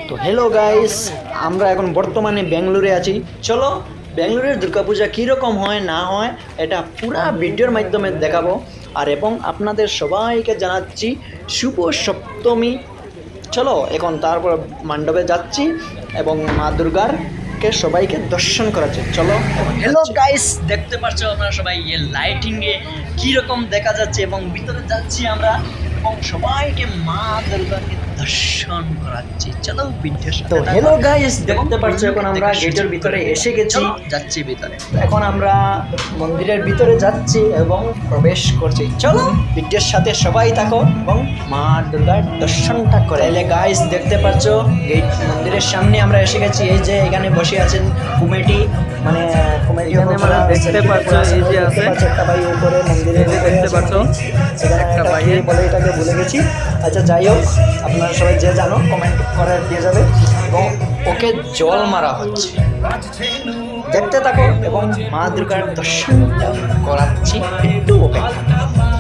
তো hello guys, আমরা এখন বর্তমানে বেঙ্গালুরে আছি। চলো বেঙ্গালুরের দুর্গাপূজা কীরকম হয় না হয় এটা পুরা ভিডিওর মাধ্যমে দেখাবো। আর এবং আপনাদের সবাইকে জানাচ্ছি শুভ সপ্তমী। চলো এখন তারপর মণ্ডপে যাচ্ছি এবং মা দুর্গার কে সবাইকে দর্শন করাচ্ছে। চলো হ্যালো গাইস, দেখতে পাচ্ছ আপনারা সবাই এই লাইটিংয়ে কীরকম দেখা যাচ্ছে এবং ভিতরে যাচ্ছি আমরা এবং সবাইকে মা দুর্গাকে দর্শন করাচ্ছি। চলো ভিডিও তো হ্যালো গাইস, দেখতে পাচ্ছ এখন আমরা গেটের ভিতরে এসে গেছি, যাচ্ছি ভিতরে। এখন আমরা মন্দিরের ভিতরে যাচ্ছি এবং প্রবেশ করছি। চলো ভিডিওর সাথে সবাই থাকো এবং মা দুর্গার দর্শনটা করে। তাহলে গাইস দেখতে পাচ্ছ গেট মন্দিরের সামনে আমরা এসে গেছি। এই যে এখানে বসে আছেন কমিটি, মানে কমিটি দেখতে পাচ্ছ এই যে আছে একটা ভাই উপরে মন্দিরে দেখতে পাচ্ছ একটা ভাই বলে এটাকে ভুলে গেছি। আচ্ছা যাই হোক, আপনারা সবাই যে জানো কমেন্ট করে দিয়ে যাবে এবং ওকে জল মারা হচ্ছে। দেখতে থাকো এবং মা দুর্গার দর্শন করাচ্ছি, একটু অপেক্ষা।